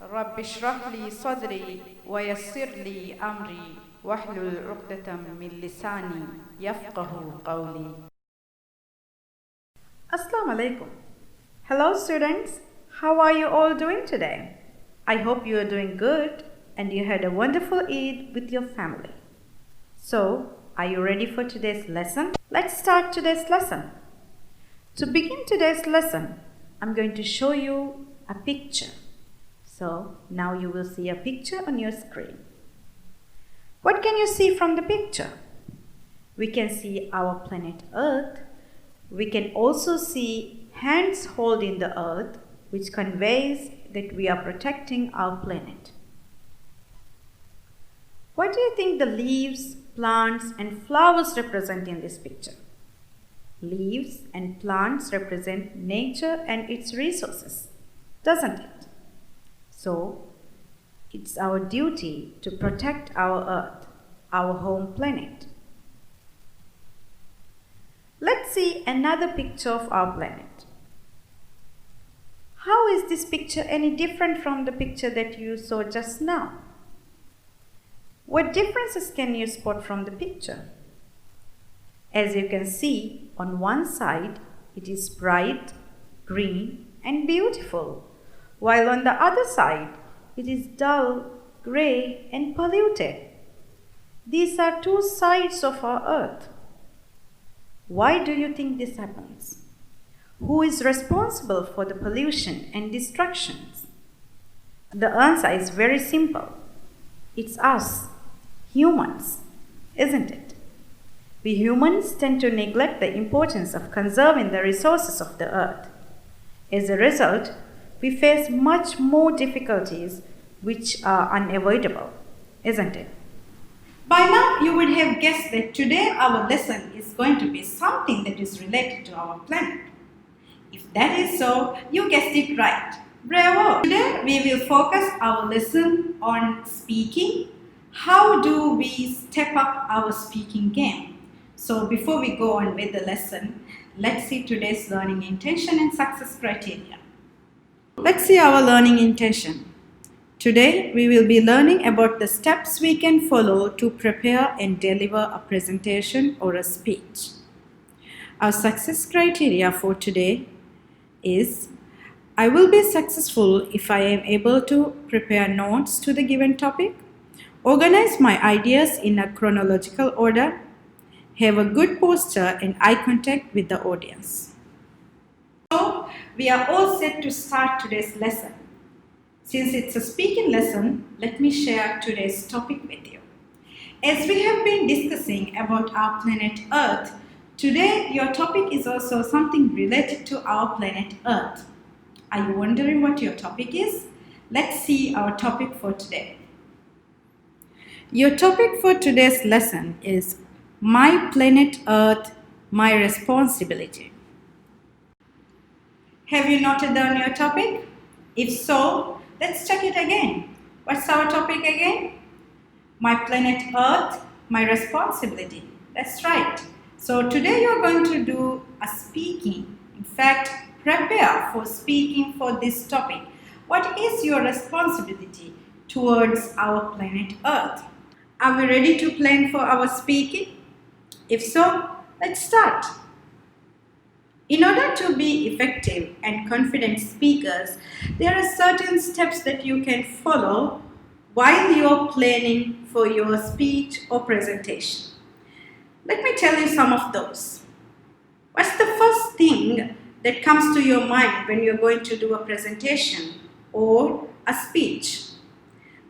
رب اشرح لي صدري ويسر لي أمري واحلل عقدة من لساني يفقه قولي. Assalamu alaikum. Hello students, how are you all doing today? I hope you are doing good and you had a wonderful Eid with your family. So, are you ready for today's lesson? Let's start today's lesson. To begin today's lesson, I'm going to show you a picture. So, now you will see a picture on your screen. What can you see from the picture? We can see our planet Earth. We can also see hands holding the earth, which conveys that we are protecting our planet. What do you think the leaves, plants, and flowers represent in this picture? Leaves and plants represent nature and its resources, doesn't it? So, it's our duty to protect our earth, our home planet. Let's see another picture of our planet. How is this picture any different from the picture that you saw just now? What differences can you spot from the picture? As you can see, on one side, it is bright, green, and beautiful, while on the other side, it is dull, grey, and polluted. These are two sides of our earth. Why do you think this happens? Who is responsible for the pollution and destructions? The answer is very simple. It's us, humans, isn't it? We humans tend to neglect the importance of conserving the resources of the earth. As a result, we face much more difficulties which are unavoidable, isn't it? By now, you would have guessed that today our lesson is going to be something that is related to our planet. If that is so, you guessed it right. Bravo! Today, we will focus our lesson on speaking. How do we step up our speaking game? So before we go on with the lesson, let's see today's learning intention and success criteria. Let's see our learning intention. Today, we will be learning about the steps we can follow to prepare and deliver a presentation or a speech. Our success criteria for today is: I will be successful if I am able to prepare notes to the given topic, organize my ideas in a chronological order, have a good posture and eye contact with the audience. So, we are all set to start today's lesson. Since it's a speaking lesson, let me share today's topic with you. As we have been discussing about our planet Earth, today your topic is also something related to our planet Earth. Are you wondering what your topic is? Let's see our topic for today. Your topic for today's lesson is My Planet Earth, My Responsibility. Have you noted down your topic? If so, let's check it again. What's our topic again? My planet Earth, my responsibility. That's right. So today you're going to do a speaking. In fact, prepare for speaking for this topic. What is your responsibility towards our planet Earth? Are we ready to plan for our speaking? If so, let's start. In order to be effective and confident speakers, there are certain steps that you can follow while you're planning for your speech or presentation. Let me tell you some of those. What's the first thing that comes to your mind when you're going to do a presentation or a speech?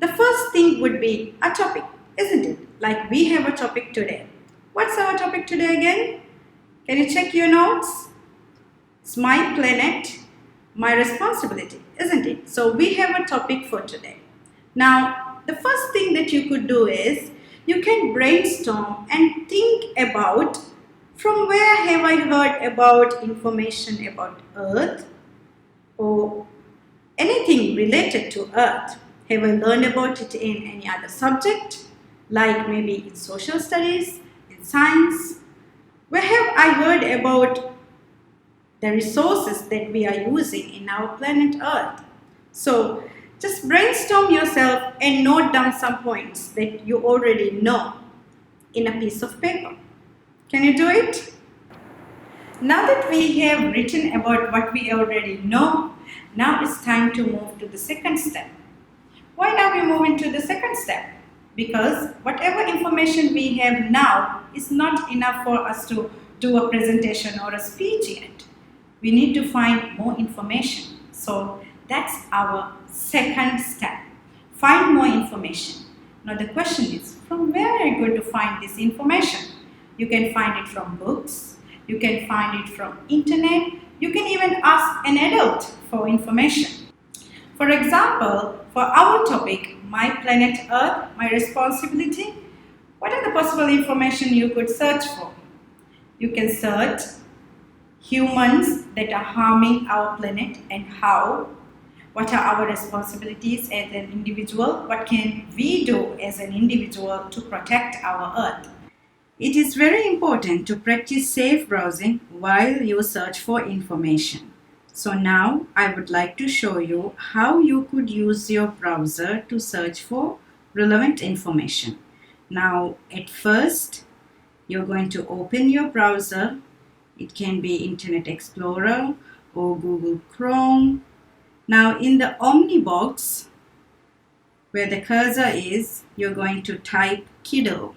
The first thing would be a topic, isn't it? Like we have a topic today. What's our topic today again? Can you check your notes? It's my planet, my responsibility, isn't it? So we have a topic for today. Now, the first thing that you could do is you can brainstorm and think about from where have I heard about information about Earth or anything related to Earth. Have I learned about it in any other subject, like maybe in social studies, in science? Where have I heard about the resources that we are using in our planet Earth? So Just brainstorm yourself and note down some points that you already know in a piece of paper. Can you do it? Now that we have written about what we already know, now it's time to move to the second step. Why are we moving to the second step? Because whatever information we have now is not enough for us to do a presentation or a speech yet. We need to find more information. So that's our second step. Find more information. Now the question is, from where are you going to find this information? You can find it from books, you can find it from internet, you can even ask an adult for information. For example, for our topic, My Planet Earth, My Responsibility, what are the possible information you could search for? You can search humans that are harming our planet and how. What are our responsibilities as an individual? What can we do as an individual to protect our Earth? It is very important to practice safe browsing while you search for information. So now I would like to show you how you could use your browser to search for relevant information. Now at first, you're going to open your browser. It can be Internet Explorer or Google Chrome. Now in the Omni box, where the cursor is, you're going to type Kindle.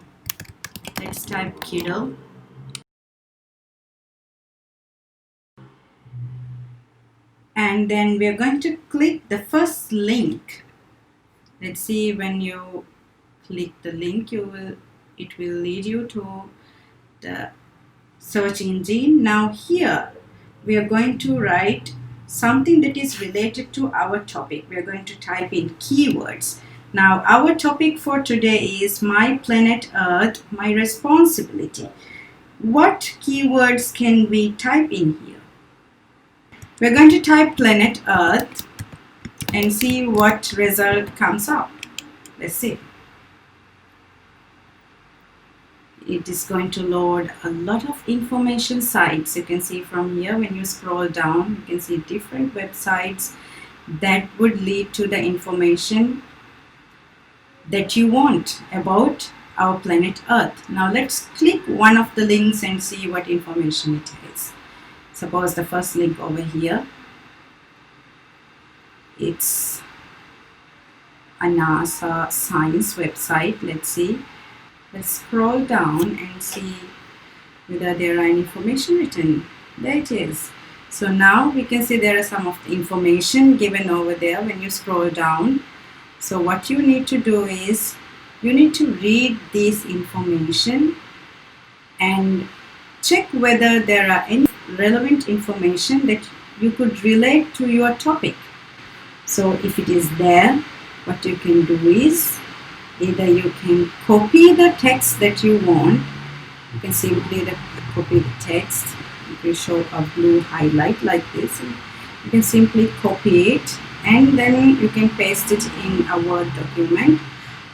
Let's type Kindle. And then we're going to click the first link. Let's see, when you click the link, it will lead you to the search engine. Now here we are going to write something that is related to our topic. We are going to type in keywords. Now our topic for today is My Planet Earth, My Responsibility. What keywords can we type in here? We're going to type Planet Earth and see what result comes up. Let's see. It is going to load a lot of information sites. You can see from here, when you scroll down, you can see different websites that would lead to the information that you want about our planet Earth. Now let's click one of the links and see what information it is. Suppose the first link over here, it's a NASA science website. Let's see. Let's scroll down and see whether there are any information written. There it is. So now we can see there are some of the information given over there when you scroll down. So what you need to do is you need to read this information and check whether there are any relevant information that you could relate to your topic. So if it is there, what you can do is either you can copy the text that you want. You can simply copy the text. It will show a blue highlight like this. You can simply copy it and then you can paste it in a Word document.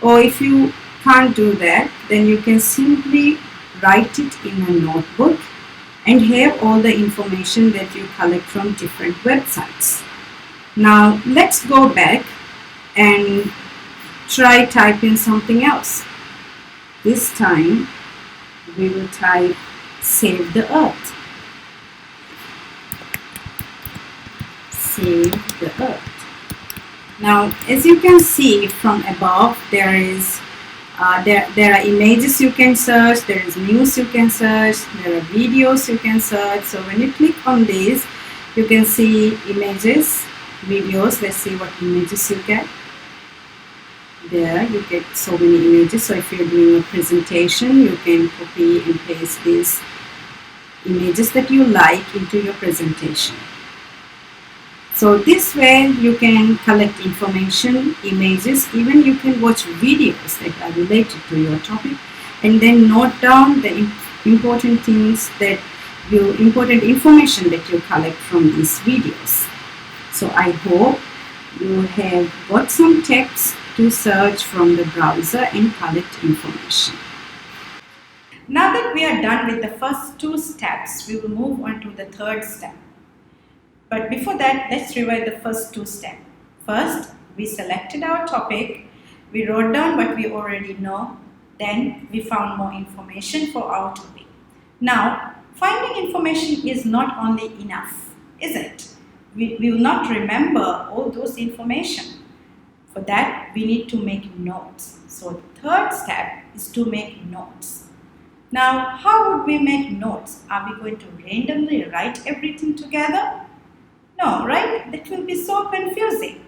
Or if you can't do that, then you can simply write it in a notebook and have all the information that you collect from different websites. Now let's go back and try typing something else. This time we will type Save the Earth. Save the Earth. Now as you can see from above, there are images you can search, there is news you can search, there are videos you can search. So when you click on these, you can see images, videos. Let's see what images you get. There you get so many images. So if you're doing a presentation, you can copy and paste these images that you like into your presentation. So this way you can collect information, images, even you can watch videos that are related to your topic and then note down the important things important information that you collect from these videos. So I hope you have got some tips to search from the browser and collect information. Now that we are done with the first two steps, we will move on to the third step. But before that, let's revise the first two steps. First, we selected our topic, we wrote down what we already know, then we found more information for our topic. Now, finding information is not only enough, is it? We will not remember all those information. For that, we need to make notes. So the third step is to make notes. Now, how would we make notes? Are we going to randomly write everything together? No, right? That will be so confusing.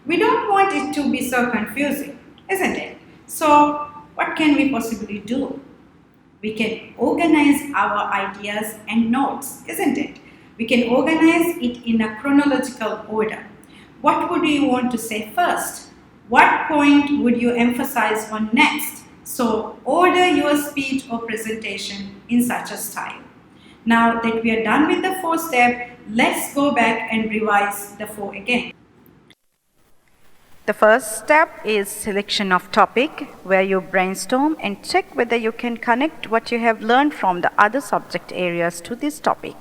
We don't want it to be so confusing, isn't it? So, what can we possibly do? We can organize our ideas and notes, isn't it? We can organize it in a chronological order. What would you want to say first? What point would you emphasize on next? So, order your speech or presentation in such a style. Now that we are done with the 4 steps, let's go back and revise the 4 again. The first step is selection of topic, where you brainstorm and check whether you can connect what you have learned from the other subject areas to this topic.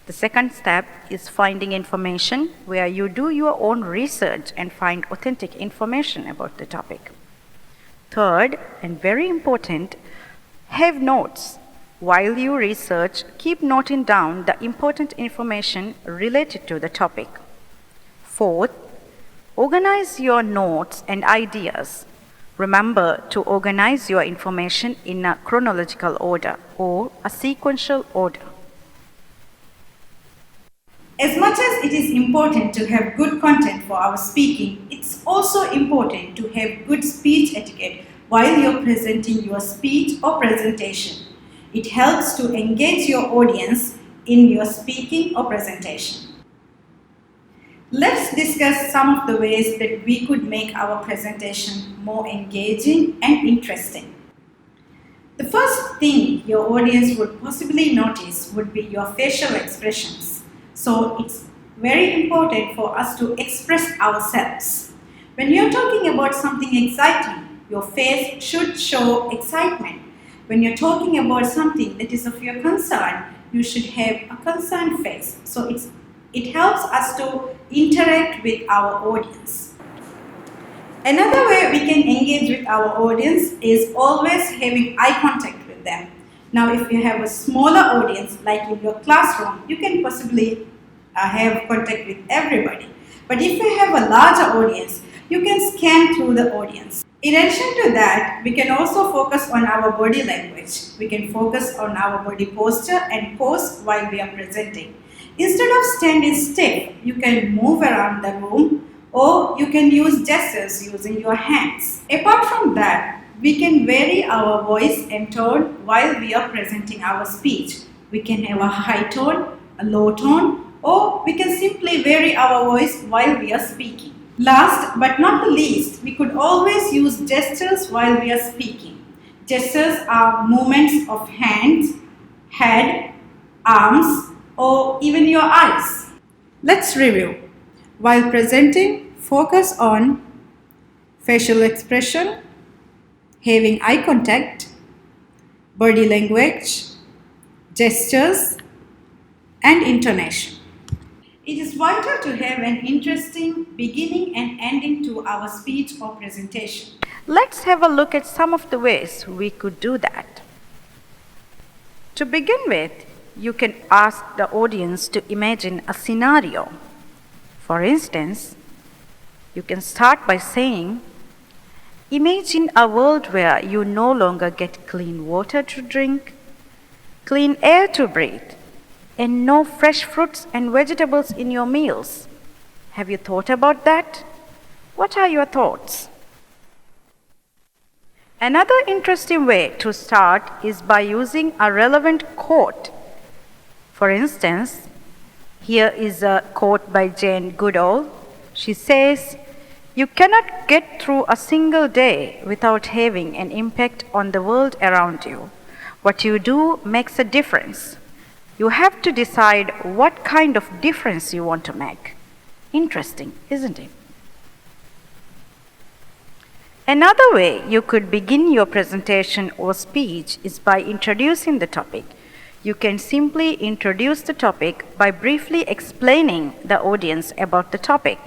The second step is finding information, where you do your own research and find authentic information about the topic. Third, and very important, have notes. While you research, keep noting down the important information related to the topic. Fourth, organize your notes and ideas. Remember to organize your information in a chronological order or a sequential order. As much as it is important to have good content for our speaking, it's also important to have good speech etiquette while you're presenting your speech or presentation. It helps to engage your audience in your speaking or presentation. Let's discuss some of the ways that we could make our presentation more engaging and interesting. The first thing your audience would possibly notice would be your facial expressions. So it's very important for us to express ourselves. When you're talking about something exciting, your face should show excitement. When you're talking about something that is of your concern, you should have a concerned face. So it helps us to interact with our audience. Another way we can engage with our audience is always having eye contact with them. Now, if you have a smaller audience, like in your classroom, you can possibly have contact with everybody. But if you have a larger audience, you can scan through the audience. In addition to that, we can also focus on our body language. We can focus on our body posture and pose while we are presenting. Instead of standing stiff, you can move around the room, or you can use gestures using your hands. Apart from that, we can vary our voice and tone while we are presenting our speech. We can have a high tone, a low tone, or we can simply vary our voice while we are speaking. Last but not the least, we could always use gestures while we are speaking. Gestures are movements of hands, head, arms, or even your eyes. Let's review. While presenting, focus on facial expression, having eye contact, body language, gestures, and intonation. It is vital to have an interesting beginning and ending to our speech or presentation. Let's have a look at some of the ways we could do that. To begin with, you can ask the audience to imagine a scenario. For instance, you can start by saying, imagine a world where you no longer get clean water to drink, clean air to breathe, and no fresh fruits and vegetables in your meals. Have you thought about that? What are your thoughts? Another interesting way to start is by using a relevant quote. For instance, here is a quote by Jane Goodall. She says, "You cannot get through a single day without having an impact on the world around you. What you do makes a difference. You have to decide what kind of difference you want to make." Interesting, isn't it? Another way you could begin your presentation or speech is by introducing the topic. You can simply introduce the topic by briefly explaining the audience about the topic.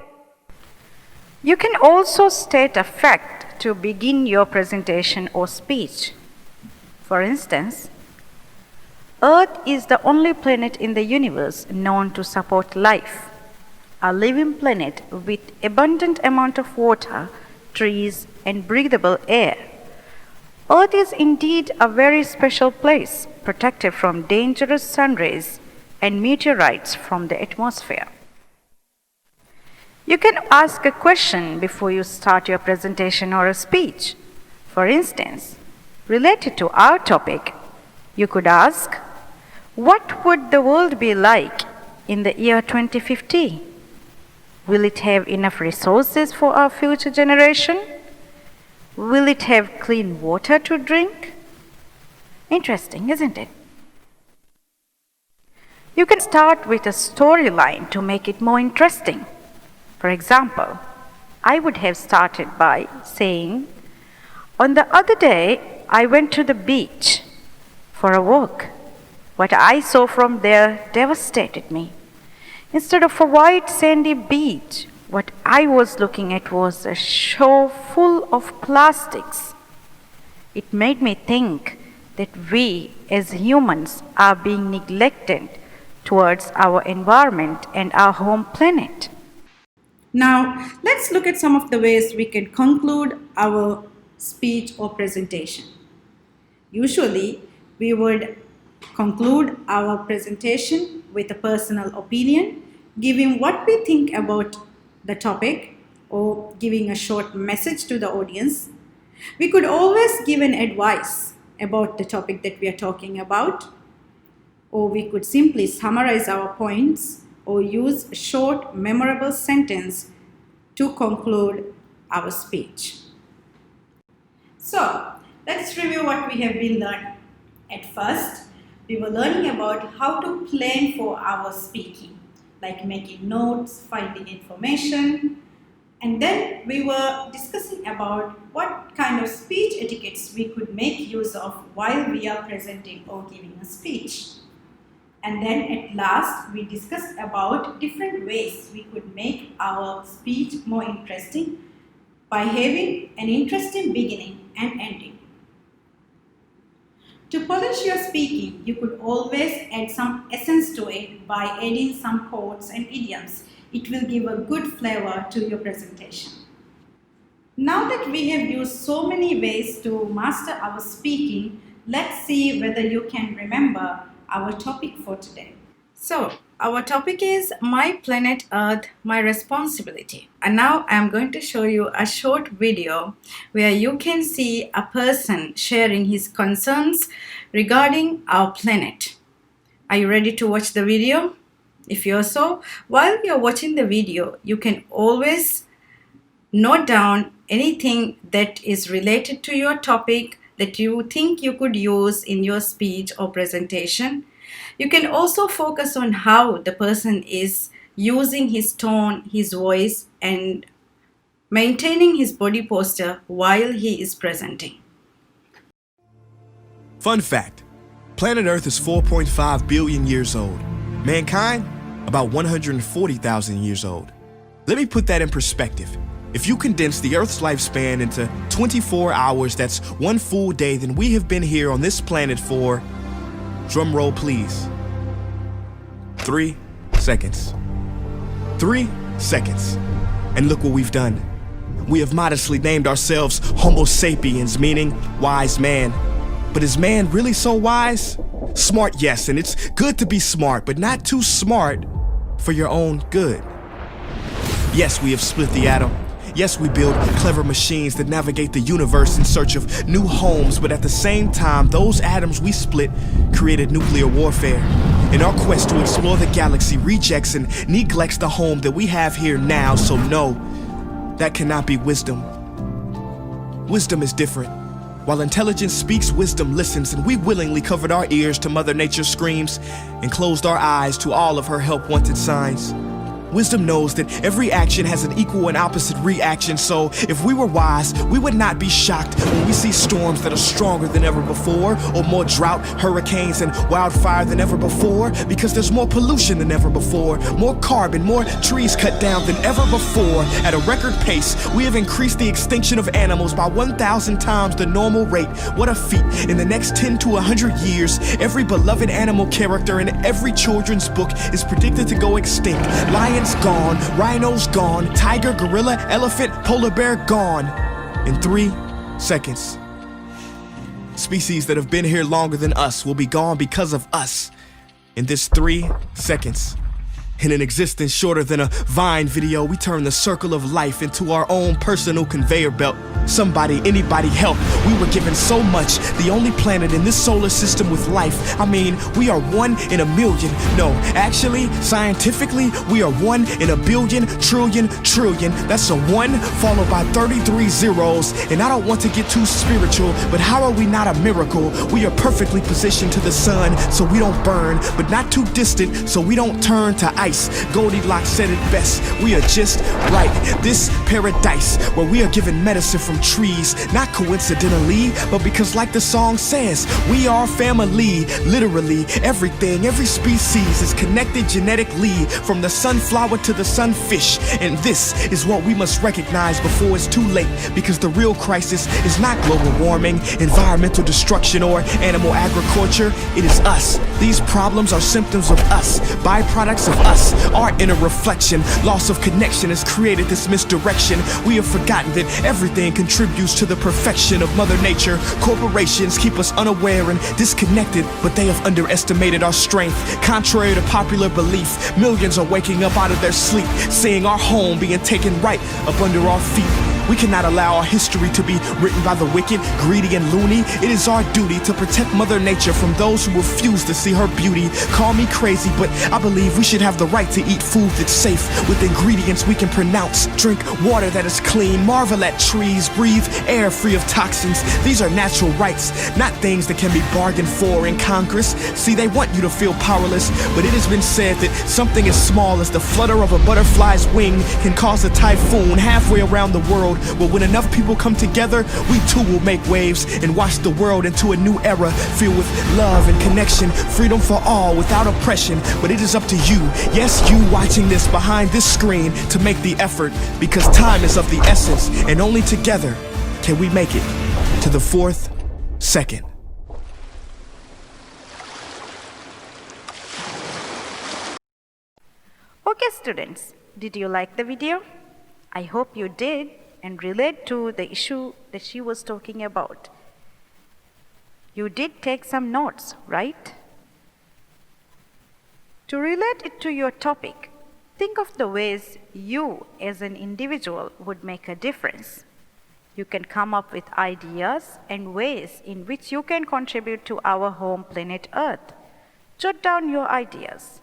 You can also state a fact to begin your presentation or speech. For instance, Earth is the only planet in the universe known to support life, a living planet with abundant amount of water, trees, and breathable air. Earth is indeed a very special place, protected from dangerous sun rays and meteorites from the atmosphere. You can ask a question before you start your presentation or a speech. For instance, related to our topic, you could ask, what would the world be like in the year 2050? Will it have enough resources for our future generation? Will it have clean water to drink? Interesting, isn't it? You can start with a storyline to make it more interesting. For example, I would have started by saying, on the other day, I went to the beach for a walk. What I saw from there devastated me. Instead of a white sandy beach, what I was looking at was a shore full of plastics. It made me think that we as humans are being neglected towards our environment and our home planet. Now, let's look at some of the ways we can conclude our speech or presentation. Usually, we would conclude our presentation with a personal opinion, giving what we think about the topic or giving a short message to the audience. We could always give an advice about the topic that we are talking about, or we could simply summarize our points or use a short, memorable sentence to conclude our speech. So, let's review what we have been learning. At first, we were learning about how to plan for our speaking, like making notes, finding information, and then we were discussing about what kind of speech etiquettes we could make use of while we are presenting or giving a speech. And then at last, we discussed about different ways we could make our speech more interesting by having an interesting beginning and ending. To polish your speaking, you could always add some essence to it by adding some quotes and idioms. It will give a good flavor to your presentation. Now that we have used so many ways to master our speaking, let's see whether you can remember our topic for today. So, our topic is My Planet Earth, My Responsibility. And now I am going to show you a short video where you can see a person sharing his concerns regarding our planet. Are you ready to watch the video? If you're so, while you're watching the video, you can always note down anything that is related to your topic that you think you could use in your speech or presentation. You can also focus on how the person is using his tone, his voice, and maintaining his body posture while he is presenting. Fun fact, planet Earth is 4.5 billion years old. Mankind, about 140,000 years old. Let me put that in perspective. If you condense the Earth's lifespan into 24 hours, that's one full day, then we have been here on this planet for, drum roll please, 3 seconds. 3 seconds. And look what we've done. We have modestly named ourselves Homo sapiens, meaning wise man. But is man really so wise? Smart, yes, and it's good to be smart, but not too smart for your own good. Yes, we have split the atom. Yes, we build clever machines that navigate the universe in search of new homes, but at the same time, those atoms we split created nuclear warfare. In our quest to explore the galaxy, rejects and neglects the home that we have here now, so no, that cannot be wisdom. Wisdom is different. While intelligence speaks, wisdom listens, and we willingly covered our ears to Mother Nature's screams and closed our eyes to all of her help-wanted signs. Wisdom knows that every action has an equal and opposite reaction, so if we were wise, we would not be shocked when we see storms that are stronger than ever before, or more drought, hurricanes, and wildfire than ever before, because there's more pollution than ever before, more carbon, more trees cut down than ever before. At a record pace, we have increased the extinction of animals by 1,000 times the normal rate. What a feat. In the next 10 to 100 years, every beloved animal character in every children's book is predicted to go extinct. Lions gone, rhinos gone, tiger, gorilla, elephant, polar bear gone. In 3 seconds. Species that have been here longer than us will be gone because of us. In this 3 seconds. In an existence shorter than a Vine video, we turn the circle of life into our own personal conveyor belt. Somebody, anybody help. We were given so much, the only planet in this solar system with life. I mean, we are 1 in a million. No, actually, scientifically, we are 1 in a billion, trillion. That's a 1 followed by 33 zeros. And I don't want to get too spiritual, but how are we not a miracle? We are perfectly positioned to the sun so we don't burn, but not too distant so we don't turn to ice. Goldilocks said it best, we are just right. This paradise where we are given medicine from trees, not coincidentally, but because like the song says, we are family. Literally, everything, every species is connected genetically, from the sunflower to the sunfish. And this is what we must recognize before it's too late, because the real crisis is not global warming, environmental destruction, or animal agriculture. It is us. These problems are symptoms of us, byproducts of us. Our inner reflection, loss of connection has created this misdirection. We have forgotten that everything contributes to the perfection of Mother Nature. Corporations keep us unaware and disconnected, but they have underestimated our strength. Contrary to popular belief, millions are waking up out of their sleep, seeing our home being taken right up under our feet. We cannot allow our history to be written by the wicked, greedy, and loony. It is our duty to protect Mother Nature from those who refuse to see her beauty. Call me crazy, but I believe we should have the right to eat food that's safe, with ingredients we can pronounce. Drink water that is clean, marvel at trees, breathe air free of toxins. These are natural rights, not things that can be bargained for in Congress. See, they want you to feel powerless, but it has been said that something as small as the flutter of a butterfly's wing can cause a typhoon halfway around the world. But when enough people come together, we too will make waves and wash the world into a new era filled with love and connection, freedom for all without oppression. But it is up to you, yes, you watching this behind this screen, to make the effort, because time is of the essence, and only together can we make it to the 4th second. Okay, students, did you like the video? I hope you did and relate to the issue that she was talking about. You did take some notes, right? To relate it to your topic, think of the ways you as an individual would make a difference. You can come up with ideas and ways in which you can contribute to our home planet Earth. Jot down your ideas.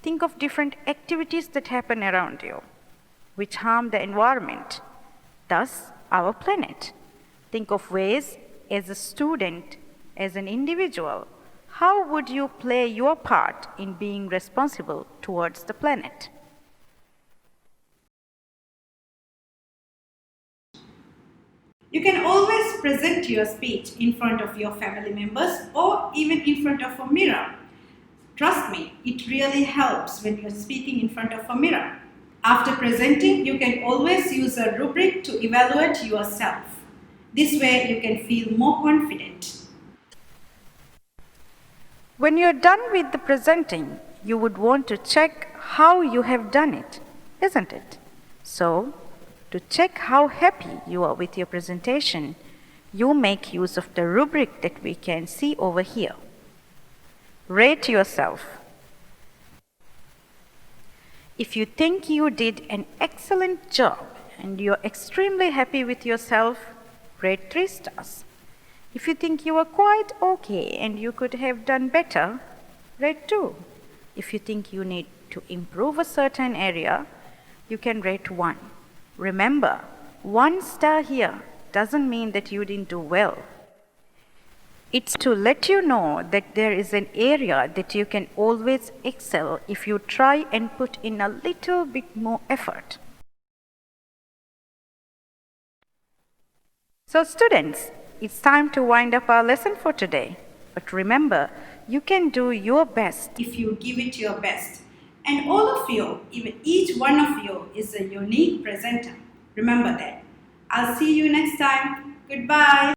Think of different activities that happen around you, which harm the environment, thus our planet. Think of ways as a student, as an individual, how would you play your part in being responsible towards the planet? You can always present your speech in front of your family members or even in front of a mirror. Trust me, it really helps when you're speaking in front of a mirror. After presenting, you can always use a rubric to evaluate yourself. This way you can feel more confident. When you're done with the presenting, you would want to check how you have done it, isn't it? So, to check how happy you are with your presentation, you make use of the rubric that we can see over here. Rate yourself. If you think you did an excellent job and you're extremely happy with yourself, rate 3 stars. If you think you are quite okay and you could have done better, rate 2. If you think you need to improve a certain area, you can rate 1. Remember, 1 star here doesn't mean that you didn't do well. It's to let you know that there is an area that you can always excel if you try and put in a little bit more effort. So students, it's time to wind up our lesson for today. But remember, you can do your best if you give it your best. And all of you, even each one of you, is a unique presenter. Remember that. I'll see you next time. Goodbye.